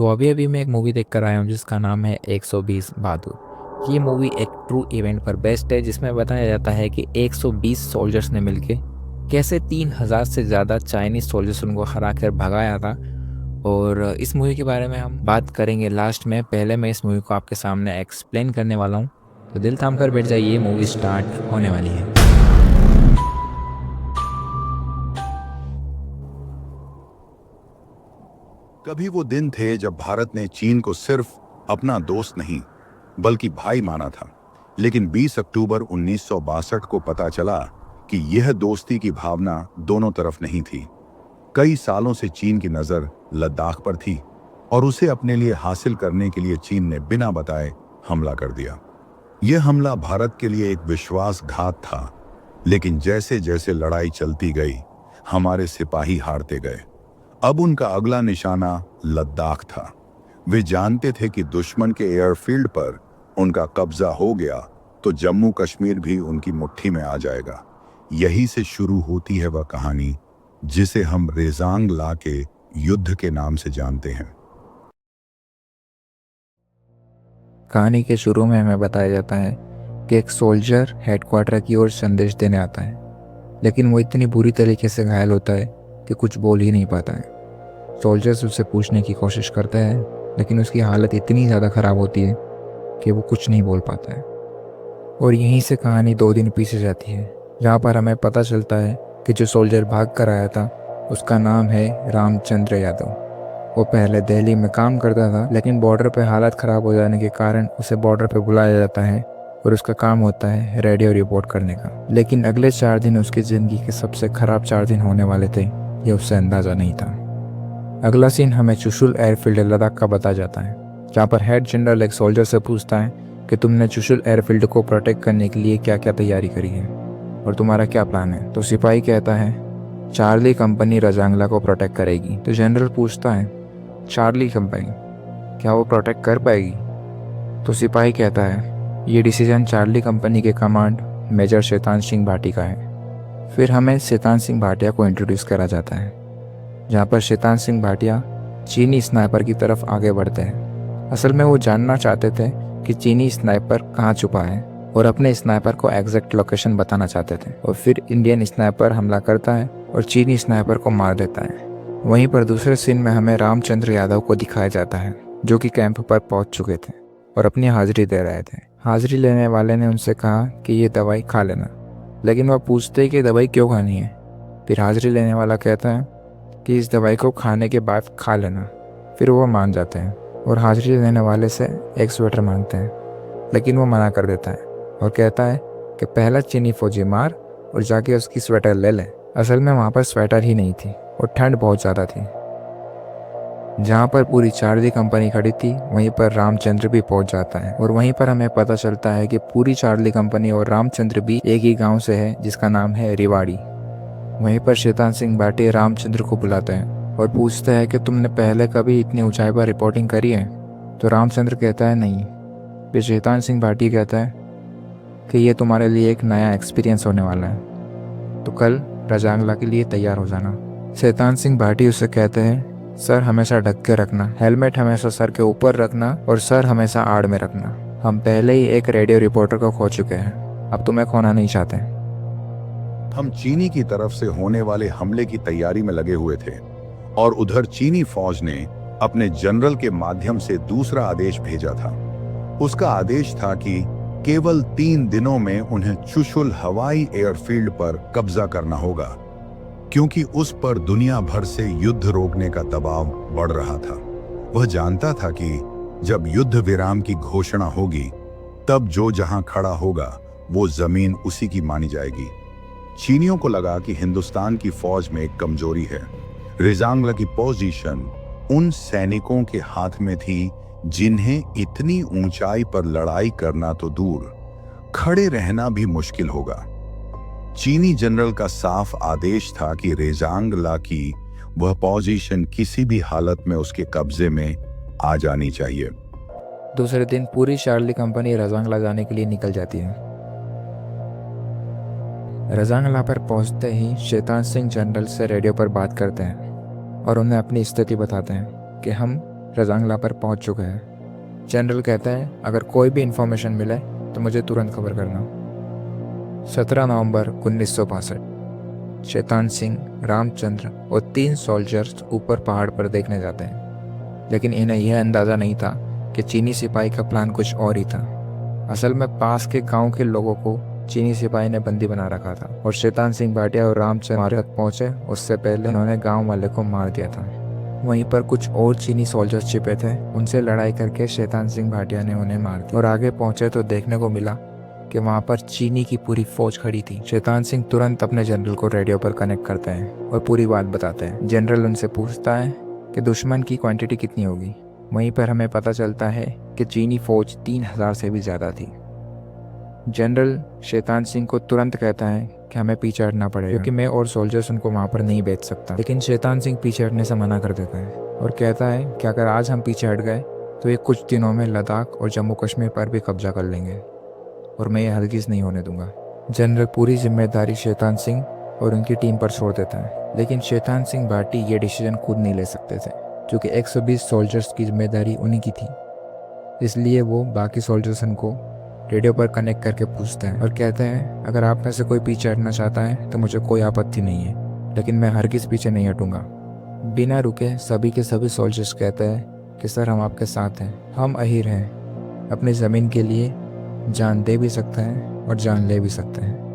तो अभी-अभी मैं एक मूवी देख कर आया हूँ जिसका नाम है 120 बहादुर। ये मूवी एक ट्रू इवेंट पर बेस्ड है जिसमें बताया जाता है कि 120 सोल्जर्स ने मिलके कैसे 3000 से ज़्यादा चाइनीज़ सोल्जर्स उनको हरा कर भगाया था। और इस मूवी के बारे में हम बात करेंगे लास्ट में। पहले मैं इस मूवी को आपके सामने एक्सप्लेन करने वाला हूँ, तो दिल थाम कर बैठ जाइए, मूवी स्टार्ट होने वाली है। कभी वो दिन थे जब भारत ने चीन को सिर्फ अपना दोस्त नहीं बल्कि भाई माना था। लेकिन 20 अक्टूबर 1962 को पता चला कि यह दोस्ती की भावना दोनों तरफ नहीं थी। कई सालों से चीन की नजर लद्दाख पर थी और उसे अपने लिए हासिल करने के लिए चीन ने बिना बताए हमला कर दिया। यह हमला भारत के लिए एक विश्वासघात था, लेकिन जैसे जैसे लड़ाई चलती गई हमारे सिपाही हारते गए। अब उनका अगला निशाना लद्दाख था। वे जानते थे कि दुश्मन के एयरफील्ड पर उनका कब्जा हो गया तो जम्मू कश्मीर भी उनकी मुट्ठी में आ जाएगा। यही से शुरू होती है वह कहानी जिसे हम रेजांग ला के युद्ध के नाम से जानते हैं। कहानी के शुरू में हमें बताया जाता है कि एक सोल्जर हेडक्वार्टर की ओर संदेश देने आता है, लेकिन वो इतनी बुरी तरीके से घायल होता है कि कुछ बोल ही नहीं पाता है। सोल्जर्स उससे पूछने की कोशिश करते हैं, लेकिन उसकी हालत इतनी ज़्यादा ख़राब होती है कि वो कुछ नहीं बोल पाता है। और यहीं से कहानी 2 दिन पीछे जाती है, जहाँ पर हमें पता चलता है कि जो सोल्जर भाग कर आया था उसका नाम है रामचंद्र यादव। वो पहले दिल्ली में काम करता था, लेकिन बॉर्डर पे हालत ख़राब हो जाने के कारण उसे बॉर्डर पे बुलाया जाता है और उसका काम होता है रेडियो रिपोर्ट करने का। लेकिन अगले 4 दिन उसकी ज़िंदगी के सबसे ख़राब 4 दिन होने वाले थे, ये उससे अंदाज़ा नहीं था। अगला सीन हमें चुशुल एयरफील्ड लद्दाख का बताया जाता है, जहाँ पर हेड जनरल एक सोल्जर से पूछता है कि तुमने चुशुल एयरफील्ड को प्रोटेक्ट करने के लिए क्या क्या तैयारी करी है और तुम्हारा क्या प्लान है। तो सिपाही कहता है चार्ली कंपनी रजांगला को प्रोटेक्ट करेगी। तो जनरल पूछता है चार्ली कंपनी, क्या वो प्रोटेक्ट कर पाएगी? तो सिपाही कहता है ये डिसीजन चार्ली कंपनी के कमांड मेजर शैतान सिंह भाटी का है। फिर हमें शैतान सिंह भाटिया को इंट्रोड्यूस करा जाता है, जहाँ पर शैतान सिंह भाटिया चीनी स्नाइपर की तरफ आगे बढ़ते हैं। असल में वो जानना चाहते थे कि चीनी स्नाइपर कहाँ छुपा है और अपने स्नाइपर को एग्जैक्ट लोकेशन बताना चाहते थे। और फिर इंडियन स्नाइपर हमला करता है और चीनी स्नाइपर को मार देता है। वहीं पर दूसरे सीन में हमें रामचंद्र यादव को दिखाया जाता है, जो कि कैंप पर पहुंच चुके थे और अपनी हाजिरी दे रहे थे। हाजिरी लेने वाले ने उनसे कहा कि ये दवाई खा लेना, लेकिन वह पूछते कि दवाई क्यों खानी है। फिर हाजिरी लेने वाला कहता है कि इस दवाई को खाने के बाद खा लेना। फिर वो मान जाते हैं और हाजिरी लेने वाले से एक स्वेटर मांगते हैं, लेकिन वो मना कर देता है और कहता है कि पहला चीनी फौजी मार और जाके उसकी स्वेटर ले ले। असल में वहाँ पर स्वेटर ही नहीं थी और ठंड बहुत ज़्यादा थी। जहाँ पर पूरी चार्ली कंपनी खड़ी थी वहीं पर रामचंद्र भी पहुँच जाता है और वहीं पर हमें पता चलता है कि पूरी चार्ली कंपनी और रामचंद्र भी एक ही गाँव से है जिसका नाम है रेवाड़ी। वहीं पर शैतान सिंह भाटी रामचंद्र को बुलाते हैं और पूछते हैं कि तुमने पहले कभी इतनी ऊंचाई पर रिपोर्टिंग करी है? तो रामचंद्र कहता है नहीं। फिर शैतान सिंह भाटी कहता है कि ये तुम्हारे लिए एक नया एक्सपीरियंस होने वाला है, तो कल रजांगला के लिए तैयार हो जाना। शैतान सिंह भाटी उससे कहते हैं सर हमेशा ढक के रखना, हेलमेट हमेशा सर के ऊपर रखना और सर हमेशा आड़ में रखना। हम पहले ही एक रेडियो रिपोर्टर को खो चुके हैं, अब तुम्हें खोना नहीं चाहते। हम चीनी की तरफ से होने वाले हमले की तैयारी में लगे हुए थे और उधर चीनी फौज ने अपने जनरल के माध्यम से दूसरा आदेश भेजा था। उसका आदेश था कि केवल 3 दिनों में उन्हें चुशुल हवाई एयरफील्ड पर कब्जा करना होगा, क्योंकि उस पर दुनिया भर से युद्ध रोकने का दबाव बढ़ रहा था। वह जानता था कि जब युद्ध विराम की घोषणा होगी तब जो जहां खड़ा होगा वो जमीन उसी की मानी जाएगी। चीनियों को लगा कि हिंदुस्तान की फौज में एक कमजोरी है। रेजांगला की पोजीशन उन सैनिकों के हाथ में थी जिन्हें इतनी ऊंचाई पर लड़ाई करना तो दूर, खड़े रहना भी मुश्किल होगा। चीनी जनरल का साफ आदेश था कि रेजांगला की वह पोजीशन किसी भी हालत में उसके कब्जे में आ जानी चाहिए। दूसरे दिन पूरी चार्ली कंपनी रजांगला जाने के लिए निकल जाती है। रजांगला पर पहुंचते ही शैतान सिंह जनरल से रेडियो पर बात करते हैं और उन्हें अपनी स्थिति बताते हैं कि हम रजांगला पर पहुंच चुके हैं। जनरल कहता है अगर कोई भी इंफॉर्मेशन मिले तो मुझे तुरंत खबर करना। 17 नवंबर 1962 शैतान सिंह, रामचंद्र और 3 सोल्जर्स ऊपर पहाड़ पर देखने जाते हैं, लेकिन इन्हें यह अंदाज़ा नहीं था कि चीनी सिपाही का प्लान कुछ और ही था। असल में पास के गांव के लोगों को चीनी सिपाही ने बंदी बना रखा था और शैतान सिंह भाटिया और रामचंद्र तक पहुंचे उससे पहले उन्होंने गांव वाले को मार दिया था। वहीं पर कुछ और चीनी सोल्जर्स छिपे थे, उनसे लड़ाई करके शैतान सिंह भाटिया ने उन्हें मार दिया और आगे पहुंचे तो देखने को मिला कि वहां पर चीनी की पूरी फौज खड़ी थी। शैतान सिंह तुरंत अपने जनरल को रेडियो पर कनेक्ट करते हैं और पूरी बात बताते हैं। जनरल उनसे पूछता है कि दुश्मन की क्वांटिटी कितनी होगी। वहीं पर हमें पता चलता है कि चीनी फौज 3000 से भी ज़्यादा थी। जनरल शैतान सिंह को तुरंत कहता है कि हमें पीछे हटना पड़ेगा क्योंकि मैं और सोल्जर्स उनको वहाँ पर नहीं भेज सकता। लेकिन शैतान सिंह पीछे हटने से मना कर देता है और कहता है कि अगर आज हम पीछे हट गए तो ये कुछ दिनों में लद्दाख और जम्मू कश्मीर पर भी कब्जा कर लेंगे और मैं ये हरगिज़ नहीं होने दूंगा। जनरल पूरी जिम्मेदारी शैतान सिंह और उनकी टीम पर छोड़ देता है, लेकिन शैतान सिंह भाटी ये डिसीजन खुद नहीं ले सकते थे क्योंकि 120 सोल्जर्स की जिम्मेदारी उन्हीं की थी। इसलिए वो बाकी सोल्जर्स को रेडियो पर कनेक्ट करके पूछते हैं और कहते हैं अगर आप में से कोई पीछे हटना चाहता है तो मुझे कोई आपत्ति नहीं है, लेकिन मैं हरगिज़ पीछे नहीं हटूंगा। बिना रुके सभी के सभी सोल्जर्स कहते हैं कि सर हम आपके साथ हैं, हम अहीर हैं, अपनी ज़मीन के लिए जान दे भी सकते हैं और जान ले भी सकते हैं।